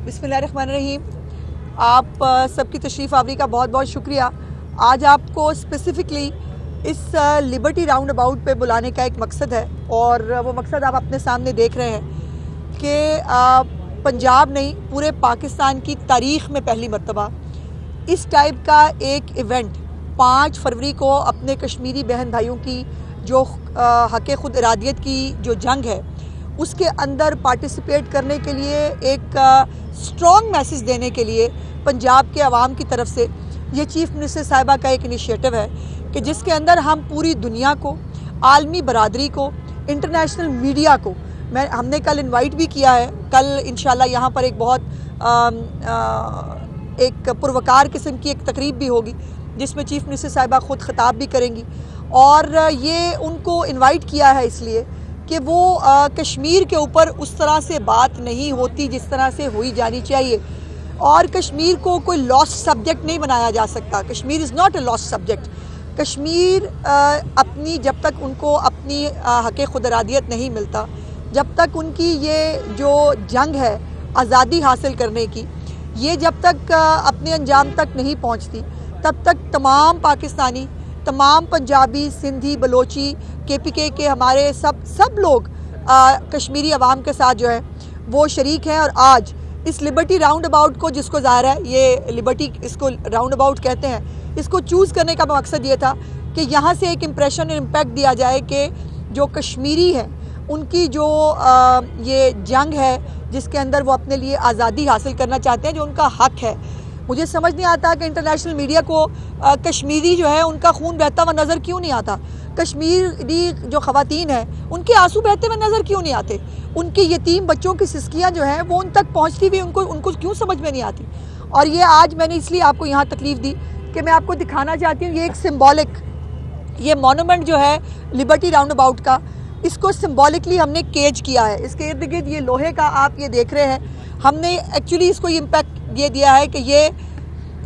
बिस्मिल्लाहिर्रहमानिर्रहीम। आप सबकी तशरीफ़ आवरी का बहुत बहुत शुक्रिया। आज आपको स्पेसिफ़िकली इस लिबर्टी राउंड अबाउट पे बुलाने का एक मकसद है और वो मकसद आप अपने सामने देख रहे हैं कि पंजाब नहीं पूरे पाकिस्तान की तारीख़ में पहली मर्तबा इस टाइप का एक इवेंट 5 फरवरी को अपने कश्मीरी बहन भाइयों की जो हक़ खुद इरादियत की जो जंग है उसके अंदर पार्टिसिपेट करने के लिए एक स्ट्रॉन्ग मैसेज देने के लिए पंजाब के अवाम की तरफ से ये चीफ़ मिनिस्टर साहिबा का एक इनिशिएटिव है कि जिसके अंदर हम पूरी दुनिया को, आलमी बरादरी को, इंटरनेशनल मीडिया को हमने कल इनवाइट भी किया है। कल इंशाल्लाह यहाँ पर एक बहुत एक पुरवकार किस्म की एक तकरीब भी होगी जिसमें चीफ़ मिनिस्टर साहिबा ख़ुद ख़िताब भी करेंगी और ये उनको इनवाइट किया है इसलिए कि वो कश्मीर के ऊपर उस तरह से बात नहीं होती जिस तरह से हुई जानी चाहिए और कश्मीर को कोई लॉस्ट सब्जेक्ट नहीं बनाया जा सकता। Kashmir is not a lost subject. Kashmir अपनी जब तक उनको अपनी हक़ खुद इरादियत नहीं मिलता, जब तक उनकी ये जो जंग है आज़ादी हासिल करने की, ये जब तक अपने अंजाम तक नहीं पहुँचती, तब तक तमाम पाकिस्तानी, तमाम पंजाबी, सिंधी, बलोची, KPK के हमारे सब लोग कश्मीरी अवाम के साथ जो है वो शरीक हैं। और आज इस लिबर्टी राउंड अबाउट को, जिसको ज़ाहिर है ये लिबर्टी इसको राउंड अबाउट कहते हैं, इसको चूज़ करने का मकसद ये था कि यहाँ से एक इम्प्रेशन और इम्पैक्ट दिया जाए कि जो कश्मीरी हैं उनकी जो ये जंग है जिसके अंदर वो अपने लिए आज़ादी हासिल करना चाहते हैं, जो उनका हक़ है। मुझे समझ नहीं आता कि इंटरनेशनल मीडिया को कश्मीरी जो है उनका खून बहता हुआ नज़र क्यों नहीं आता, कश्मीरी जो ख़वातीन हैं उनके आंसू बहते हुए नज़र क्यों नहीं आते, उनके यतीम बच्चों की सिस्कियाँ जो हैं वो उन तक पहुँचती हुई उनको क्यों समझ में नहीं आती। और ये आज मैंने इसलिए आपको यहाँ तकलीफ़ दी कि मैं आपको दिखाना चाहती हूँ ये एक सिम्बॉलिक, ये मोनूमेंट जो है लिबर्टी राउंड अबाउट का, इसको सिम्बॉलिकली हमने केज किया है। इसके इर्द गिर्द ये लोहे का आप ये देख रहे हैं, हमने एक्चुअली इसको इम्पैक्ट ये दिया है कि ये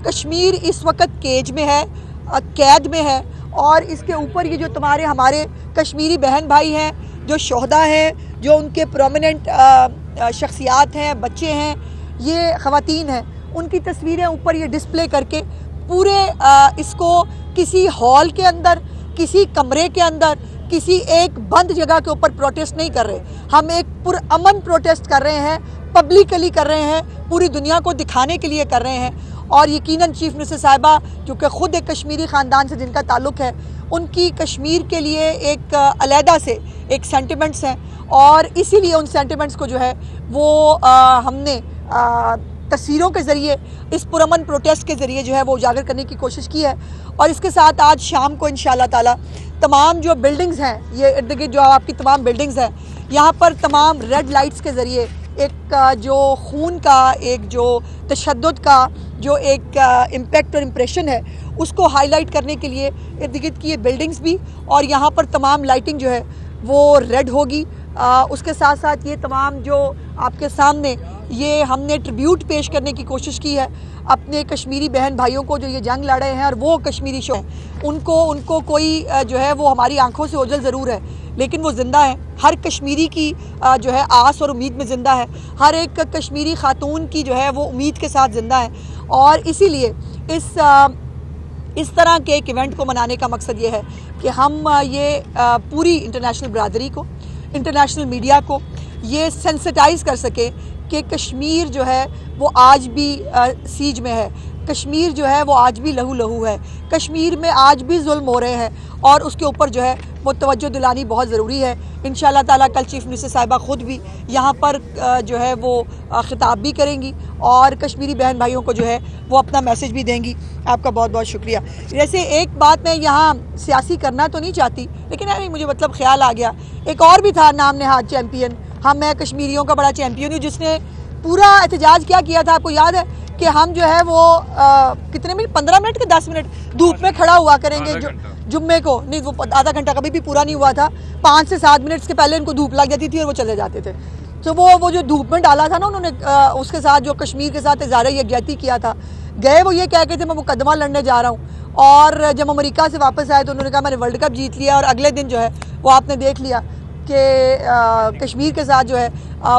कश्मीर इस वक्त केज में है, कैद में है और इसके ऊपर ये जो हमारे कश्मीरी बहन भाई हैं, जो शोहदा हैं, जो उनके प्रोमिनेंट शख्सियात हैं, बच्चे हैं, ये ख़वातीन हैं, उनकी तस्वीरें ऊपर ये डिस्प्ले करके पूरे इसको किसी हॉल के अंदर, किसी कमरे के अंदर, किसी एक बंद जगह के ऊपर प्रोटेस्ट नहीं कर रहे। हम एक पुरअमन प्रोटेस्ट कर रहे हैं, पब्लिकली कर रहे हैं, पूरी दुनिया को दिखाने के लिए कर रहे हैं। और यकीनन चीफ़ मिनिस्टर साहिबा क्योंकि ख़ुद एक कश्मीरी ख़ानदान से जिनका ताल्लुक़ है, उनकी कश्मीर के लिए एक अलहदा से एक सेंटिमेंट्स हैं और इसीलिए उन सेंटिमेंट्स को जो है वो हमने तस्वीरों के ज़रिए, इस पुरअमन प्रोटेस्ट के ज़रिए जो है वो उजागर करने की कोशिश की है। और इसके साथ आज शाम को इंशाअल्लाह ताला तमाम जो बिल्डिंग्स हैं, ये इर्द गिर्द जो आपकी तमाम बिल्डिंग्स हैं, यहाँ पर तमाम रेड लाइट्स के ज़रिए एक जो खून का, एक जो तशद्दुद का जो एक इम्पैक्ट और इम्प्रेशन है उसको हाईलाइट करने के लिए इर्द गिर्द की ये बिल्डिंग्स भी और यहाँ पर तमाम लाइटिंग जो है वो रेड होगी। उसके साथ साथ ये तमाम जो आपके सामने ये हमने ट्रिब्यूट पेश करने की कोशिश की है अपने कश्मीरी बहन भाइयों को जो ये जंग लड़ रहे हैं और वो कश्मीरी शो हैं, उनको कोई जो है वो हमारी आंखों से ओझल ज़रूर है लेकिन वो ज़िंदा है। हर कश्मीरी की जो है आस और उम्मीद में ज़िंदा है, हर एक कश्मीरी खातून की जो है वो उम्मीद के साथ ज़िंदा है। और इसीलिए इस तरह के एक इवेंट को मनाने का मकसद ये है कि हम ये पूरी इंटरनेशनल बरादरी को, इंटरनेशनल मीडिया को ये सेंसिटाइज़ कर सके कि कश्मीर जो है वो आज भी सीज में है, कश्मीर जो है वो आज भी लहू लहू है, कश्मीर में आज भी जुल्म हो रहे हैं और उसके ऊपर जो है वो तवज्जो दिलानी बहुत ज़रूरी है। इंशाअल्लाह ताला कल चीफ़ मिनिस्टर साहिबा ख़ुद भी यहाँ पर जो है वो ख़िताब भी करेंगी और कश्मीरी बहन भाइयों को जो है वो अपना मैसेज भी देंगी। आपका बहुत बहुत शुक्रिया। जैसे एक बात मैं यहाँ सियासी करना तो नहीं चाहती लेकिन यानी मुझे मतलब ख्याल आ गया, एक और भी था नाम नेहाद चैम्पियन, मैं कश्मीरियों का बड़ा चैम्पियन हूँ, जिसने पूरा एहतजाज क्या किया था आपको याद है कि हम जो है वो कितने मिनट, 15 मिनट के 10 मिनट धूप में खड़ा हुआ करेंगे जुम्मे को, नहीं वो आधा घंटा कभी भी पूरा नहीं हुआ था, 5 से 7 मिनट के पहले इनको धूप लग जाती थी और वो चले जाते थे। तो वो जो धूप में डाला था ना उन्होंने, उसके साथ जो कश्मीर के साथ इज़हार यकजहती किया था, गए वो ये कह के थे मैं मुकदमा लड़ने जा रहा हूँ और जब अमेरिका से वापस आए तो उन्होंने कहा मैंने वर्ल्ड कप जीत लिया और अगले दिन जो है वो आपने देख लिया कि कश्मीर के साथ जो है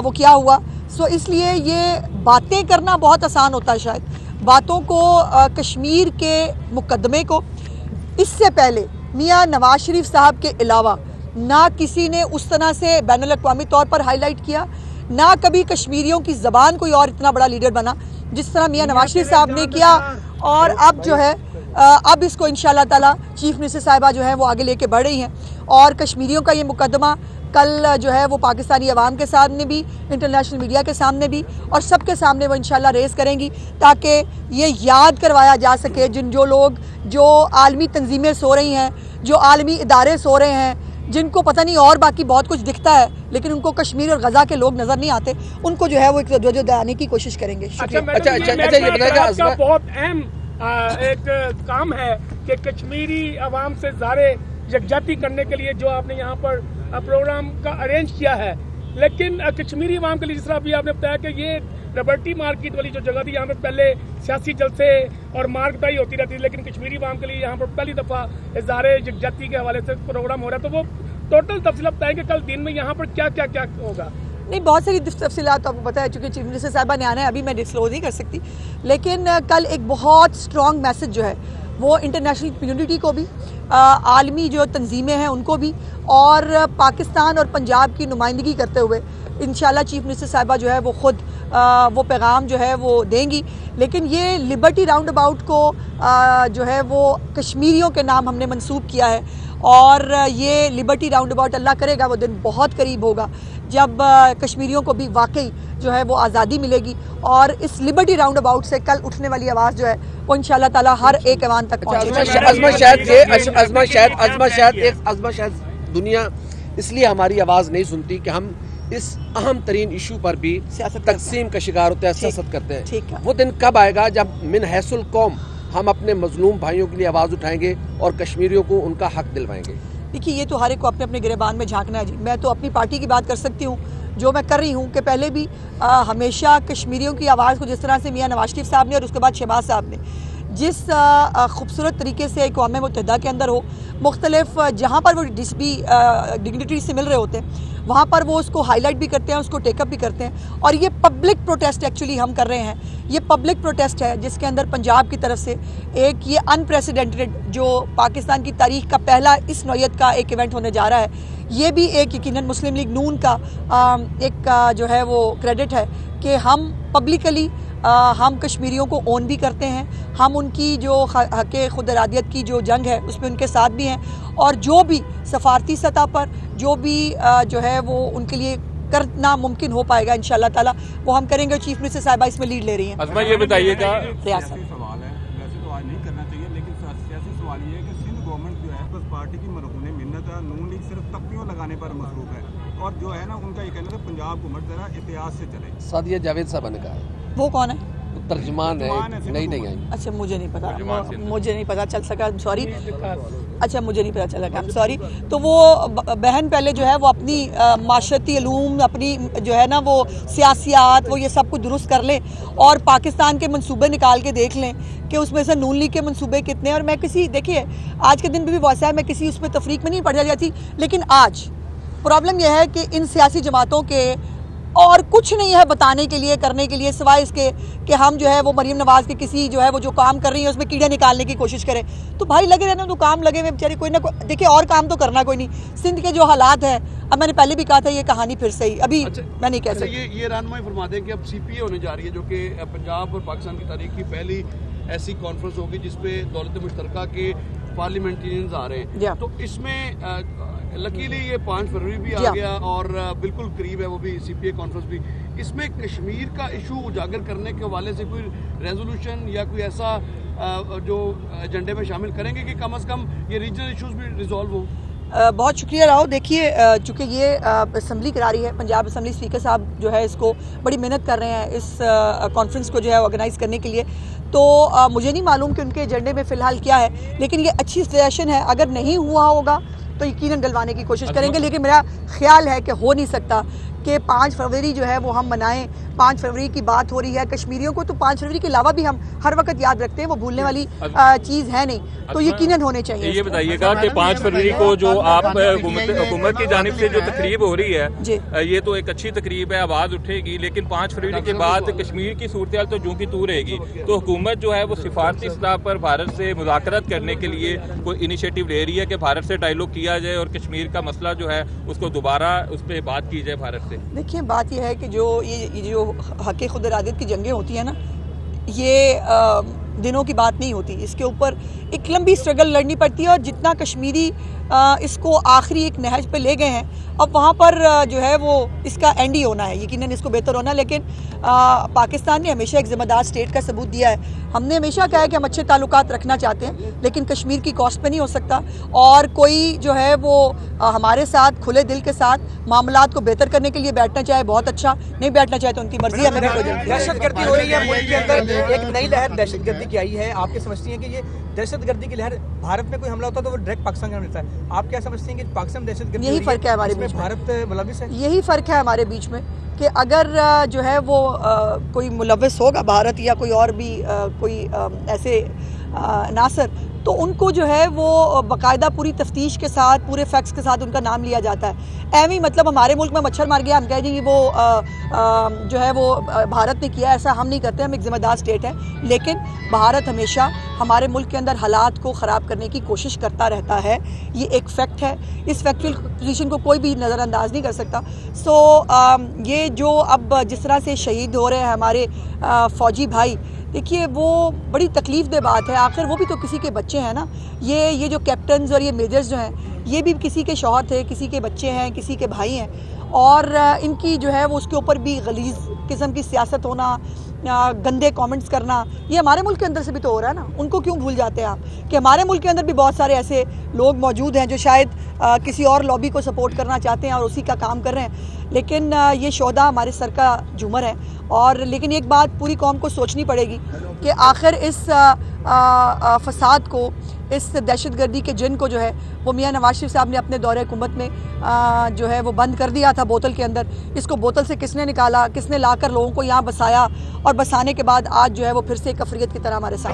वो क्या हुआ। सो इसलिए ये बातें करना बहुत आसान होता है, शायद बातों को कश्मीर के मुकदमे को इससे पहले मियां नवाज शरीफ साहब के अलावा ना किसी ने उस तरह से बैनुल अक़वामी तौर पर हाईलाइट किया, ना कभी कश्मीरियों की ज़बान कोई और इतना बड़ा लीडर बना जिस तरह मियां नवाज शरीफ साहब ने किया। और अब जो है अब इसको इंशाअल्लाह ताला चीफ मिनिस्टर साहिबा जो है वो आगे लेके बढ़ रही हैं और कश्मीरियों का ये मुकदमा कल जो है वो पाकिस्तानी अवाम के सामने भी, इंटरनेशनल मीडिया के सामने भी और सबके सामने वो इंशाल्लाह रेस करेंगी ताकि ये याद करवाया जा सके जो लोग जो आलमी तंजीमें सो रही हैं, जो आलमी इदारे सो रहे हैं, जिनको पता नहीं और बाकी बहुत कुछ दिखता है लेकिन उनको कश्मीर और गजा के लोग नजर नहीं आते, उनको जो है वो एक जो दिलाने की कोशिश करेंगे। अच्छा, ये बताइएगा बहुत अहम एक काम है कि कश्मीरी अवाम से ज़ारे यकजाती करने के लिए जो आपने यहाँ पर प्रोग्राम का अरेंज किया है, लेकिन कश्मीरी अवाम के लिए जिस तरह अभी आपने बताया कि ये लिबर्टी मार्केट वाली जो जगह थी यहाँ पे पहले सियासी जलसे और मार्कताई होती रहती थी, लेकिन कश्मीरी अवाम के लिए यहाँ पर पहली दफ़ा इज़हारे यकजाती के हवाले से प्रोग्राम हो रहा है, तो वो टोटल तफसील बताएंगे कल दिन में यहाँ पर क्या क्या क्या होगा? नहीं, बहुत सारी तफसीलात तो आपको पता है, चूँकि चीफ मिनिस्टर साहिबा ने आना है, अभी मैं डिस्क्लोज नहीं कर सकती, लेकिन कल एक बहुत स्ट्रॉन्ग मैसेज जो है वो इंटरनेशनल कम्युनिटी को भी, आलमी जो तंजीमें हैं उनको भी और पाकिस्तान और पंजाब की नुमाइंदगी करते हुए इंशाल्लाह चीफ मिनिस्टर साहिबा जो है वो ख़ुद वो पैगाम जो है वो देंगी। लेकिन ये लिबर्टी राउंड अबाउट को जो है वो कश्मीरियों के नाम हमने मंसूब किया है और ये लिबर्टी राउंड अबाउट अल्लाह करेगा वो दिन बहुत करीब होगा जब कश्मीरियों को भी वाकई जो है वो आज़ादी मिलेगी और इस लिबर्टी राउंड अबाउट से कल उठने वाली आवाज़ जो है वो इंशाल्लाह ताला हर एक ऐवान तक शायद दुनिया इसलिए हमारी आवाज़ नहीं सुनती कि हम इस अहम तरीन इशू पर भी तकसीम का शिकार होते हैं, सियासत करते हैं। वो दिन कब आएगा जब मिन हैसुल कौम हम अपने मजलूम भाइयों के लिए आवाज़ उठाएंगे और कश्मीरियों को उनका हक दिलवाएंगे? देखिए, ये तो हर एक को अपने अपने गिरेबान में झांकना है जी। मैं तो अपनी पार्टी की बात कर सकती हूँ, जो मैं कर रही हूँ कि पहले भी हमेशा कश्मीरियों की आवाज़ को जिस तरह से मियां नवाज शरीफ साहब ने और उसके बाद शहबाज साहब ने जिस खूबसूरत तरीके से अक़वाम मुत्तहिदा के अंदर हो, मुख्तलिफ जहाँ पर वो डिग्निटरी से मिल रहे होते हैं वहाँ पर वो उसको हाईलाइट भी करते हैं, उसको टेकअप भी करते हैं। और ये पब्लिक प्रोटेस्ट एक्चुअली हम कर रहे हैं, ये पब्लिक प्रोटेस्ट है जिसके अंदर पंजाब की तरफ से एक ये अनप्रेसिडेंटेड जो पाकिस्तान की तारीख का पहला इस नौयत का एक इवेंट होने जा रहा है, ये भी एक यकीनन मुस्लिम लीग नून का एक जो है वो क्रेडिट है कि हम पब्लिकली हम कश्मीरियों को ओन भी करते हैं, हम उनकी जो हक़ खुद इरादियत की जो जंग है उसमें उनके साथ भी हैं और जो भी सफारती सतह पर जो भी जो है वो उनके लिए करना मुमकिन हो पाएगा इंशाल्लाह ताला वो हम करेंगे। चीफ मिनिस्टर साहिबा इसमें लीड ले रही हैं। अज़मा, ये बताइएगा, रियासत सवाल है, वैसे तो आज नहीं करना चाहिए, लेकिन सियासी सवाल ये है कि सिंध गवर्नमेंट जो है बस पार्टी की मरहून मिन्नत है, नून लीग सिर्फ तख्तियों लगाने पर मसरूफ है और जो है ना उनका ये कहना है पंजाब को मत जरा इतिहास से चले। सादिया जावेद साहब ने कहा है। वो कौन है? तर्जुमान है, नहीं आई। अच्छा, मुझे नहीं पता, मुझे नहीं पता चल सका, सॉरी। अच्छा, मुझे नहीं पता चला, सॉरी। तो वो बहन पहले जो है वो अपनी माशरती इलूम, अपनी जो है ना वो सियासियात, वो ये सब कुछ दुरुस्त कर लें और पाकिस्तान के मंसूबे निकाल के देख लें कि उसमें से नून लीग के मंसूबे कितने। और मैं किसी, देखिए आज के दिन भी वैसा है, मैं किसी उसमें तफरीक में नहीं पड़ जाती, लेकिन आज प्रॉब्लम यह है कि इन सियासी जमातों के और कुछ नहीं है बताने के लिए, करने के लिए, सिवाय इसके कि हम जो है वो मरीम नवाज के किसी जो है वो जो काम कर रही है उसमें कीड़े निकालने की कोशिश करें। तो भाई लगे रहना, तो काम लगे हुए बेचारे, कोई ना कोई देखिए, और काम तो करना कोई नहीं। सिंध के जो हालात हैं, अब मैंने पहले भी कहा था, ये कहानी फिर से ही अभी मैं नहीं कह सकती। ये रहनुमाई फरमा दें कि अब CPA होने जा रही है, जो कि पंजाब और पाकिस्तान की तारीख की पहली ऐसी कॉन्फ्रेंस होगी जिसपे दौलत मुश्तरका के पार्लियामेंटेरियंस आ रहे हैं। तो इसमें लकीली ये 5 फरवरी भी आ गया और बिल्कुल करीब है वो भी CPA कॉन्फ्रेंस भी। इसमें कश्मीर का इशू उजागर करने के हवाले से कोई रेजोल्यूशन या कोई ऐसा जो एजेंडे में शामिल करेंगे कि कम से कम ये रीजनल इश्यूज भी रिजॉल्व हो? बहुत शुक्रिया राव। देखिए, चूँकि ये असम्बली करा रही है, पंजाब असम्बली स्पीकर साहब जो है इसको बड़ी मेहनत कर रहे हैं इस कॉन्फ्रेंस को जो है ऑर्गेनाइज़ करने के लिए, तो मुझे नहीं मालूम कि उनके एजेंडे में फ़िलहाल क्या है, लेकिन ये अच्छी सजेशन है। अगर नहीं हुआ होगा तो यकीनन डलवाने की कोशिश करेंगे, लेकिन मेरा ख्याल है कि हो नहीं सकता कि 5 फरवरी जो है वो हम मनाएं 5 फरवरी की बात हो रही है, कश्मीरियों को तो 5 फरवरी के अलावा भी हम हर वक्त याद रखते हैं, वो भूलने वाली चीज़ है नहीं, तो यकीनन होने चाहिए। ये बताइएगा कि 5 फरवरी को जो आप हुकूमत की जानिब से जो तकरीब हो रही है, ये तो एक अच्छी तकरीब है, आवाज़ उठेगी, लेकिन 5 फरवरी के बाद कश्मीर की सूरत तो जूं की तू रहेगी। तो हुकूमत जो है वो सिफारती सतह पर भारत से मुज़ाकरत करने के लिए कोई इनिशिएटिव ले रही है कि भारत से डायलॉग किया जाए और कश्मीर का मसला जो है उसको दोबारा उस पर बात की जाए भारत से। देखिए, बात यह है कि ये जो हक़ खुद इरादत की जंगें होती हैं ना, ये दिनों की बात नहीं होती, इसके ऊपर एक लंबी स्ट्रगल लड़नी पड़ती है। और जितना कश्मीरी इसको आखिरी एक नहज पे ले गए हैं, अब वहाँ पर जो है वो इसका एंड ही होना है, यकीनन इसको बेहतर होना है। लेकिन पाकिस्तान ने हमेशा एक ज़िम्मेदार स्टेट का सबूत दिया है। हमने हमेशा कहा है कि हम अच्छे ताल्लुकात रखना चाहते हैं, लेकिन कश्मीर की कॉस्ट पे नहीं हो सकता। और कोई जो है वो हमारे साथ खुले दिल के साथ मामलात को बेहतर करने के लिए बैठना चाहे, बहुत अच्छा, नहीं बैठना चाहे तो उनकी मर्जी। हमें दहशतगर्दी हो रही है मुल्क के अंदर, एक नई लहर दहशतगर्दी की आई है। आप क्या समझती हैं कि ये दहशतगर्दी की लहर, भारत में कोई हमला होता है तो वो डायरेक्ट पाकिस्तान का मिलता है, आप क्या समझती हैं कि पाकिस्तान दहशतगर्दी, यही फर्क है हमारे बीच में, भारत मुलविस है? यही फर्क है हमारे बीच में कि अगर जो है वो कोई मुलविस होगा भारत या कोई और भी कोई ऐसे नासर, तो उनको जो है वो बाकायदा पूरी तफ्तीश के साथ, पूरे फैक्ट्स के साथ उनका नाम लिया जाता है। एवं मतलब हमारे मुल्क में मच्छर मार गया, हम कह देंगे वो जो है वो भारत ने किया, ऐसा हम नहीं करते। हम एक ज़िम्मेदार स्टेट है, लेकिन भारत हमेशा हमारे मुल्क के अंदर हालात को ख़राब करने की कोशिश करता रहता है, ये एक फैक्ट है। इस फैक्चुअल पोजीशन को कोई भी नज़रअंदाज नहीं कर सकता। सो ये जो अब जिस तरह से शहीद हो रहे हैं हमारे फ़ौजी भाई, देखिए वो बड़ी तकलीफ़देह बात है। आखिर वो भी तो किसी के बच्चे हैं ना, ये जो कैप्टन्स और ये मेजर्स जो हैं, ये भी किसी के शौहर थे, किसी के बच्चे हैं, किसी के भाई हैं, और इनकी जो है वो उसके ऊपर भी गलीज़ किस्म की सियासत होना, गंदे कमेंट्स करना, ये हमारे मुल्क के अंदर से भी तो हो रहा है ना। उनको क्यों भूल जाते हैं आप कि हमारे मुल्क के अंदर भी बहुत सारे ऐसे लोग मौजूद हैं जो शायद किसी और लॉबी को सपोर्ट करना चाहते हैं और उसी का काम कर रहे हैं। लेकिन ये शोहदा हमारे सर का झूमर है। और लेकिन एक बात पूरी कौम को सोचनी पड़ेगी कि आखिर इस फसाद को, इस दहशतगर्दी के जिन को जो है वो मियां नवाज शरीफ साहब ने अपने दौरे हुकूमत में जो है वो बंद कर दिया था बोतल के अंदर। इसको बोतल से किसने निकाला, किसने लाकर लोगों को यहाँ बसाया, और बसाने के बाद आज जो है वो फिर से एक अफरियत की तरह हमारे साथ।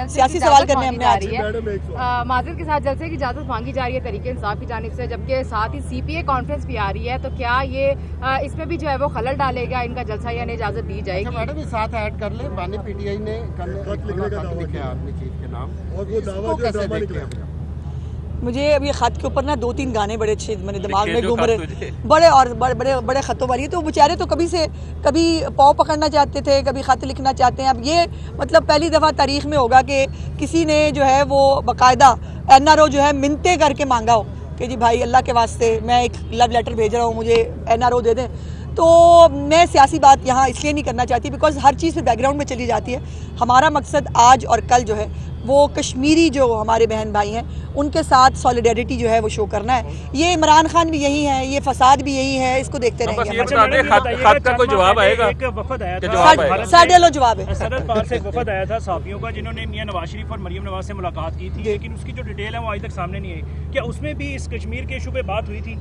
सियासी सवाल करने हमने आ रही है, माजरत के साथ जलसे की इजाजत मांगी जा रही है तरीके इंसाफ की जानिब से, जबकि साथ ही CPA कॉन्फ्रेंस भी आ रही है, तो क्या ये इसमें भी जो है वो खलल डालेगा इनका जलसा, यानी इजाजत दी जाएगी? मैडम भी साथ ऐड कर ले, बानी PTI ने लिखा अपनी चीज के नाम, और वो दावा कैसे देखते हैं? मुझे अब ये ख़त के ऊपर ना 2-3 गाने बड़े अच्छे मेरे दिमाग में घूम रहे, बड़े ख़तों वाली। तो बेचारे तो कभी पाँव पकड़ना चाहते थे, कभी ख़त लिखना चाहते हैं। अब ये मतलब पहली दफ़ा तारीख़ में होगा कि किसी ने जो है वो बाकायदा NRO जो है मिन्नतें करके मांगा हो कि जी भाई अल्लाह के वास्ते मैं एक लव लेटर भेज रहा हूँ, मुझे NRO दे दें। तो मैं सियासी बात यहाँ इसलिए नहीं करना चाहती बिकॉज हर चीज़ फिर बैकग्राउंड में चली जाती है। हमारा मकसद आज और कल जो है वो कश्मीरी जो हमारे बहन भाई हैं उनके साथ सॉलिडेरिटी जो है वो शो करना है। ये इमरान खान भी यही है, ये फसाद भी यही है, इसको देखते रहेंगे। कोई जवाब आएगा? एक वफद आया था, साढ़े लो जवाब है। सरहद पार से एक वफद आया था साफियों का, जिन्होंने मियां नवाज शरीफ और मरियम नवाज से मुलाकात की थी, लेकिन उसकी जो डिटेल है वो आज तक सामने नहीं आई। क्या उसमें भी इस कश्मीर के इशू पे बात हुई थी?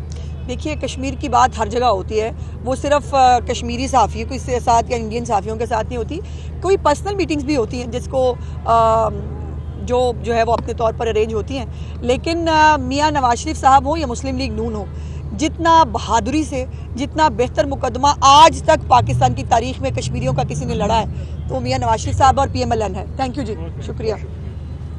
देखिए, कश्मीर की बात हर जगह होती है, वो सिर्फ कश्मीरी सहाफ़ियों के साथ या इंडियन सहाफ़ियों के साथ नहीं होती, कोई पर्सनल मीटिंग्स भी होती हैं जिसको जो है वो अपने तौर पर अरेंज होती हैं। लेकिन मियां नवाज शरीफ साहब हो या मुस्लिम लीग नून हो, जितना बहादुरी से, जितना बेहतर मुकदमा आज तक पाकिस्तान की तारीख में कश्मीरियों का किसी ने लड़ा है तो मियां नवाज शरीफ साहब और PMLN है। थैंक यू जी, शुक्रिया।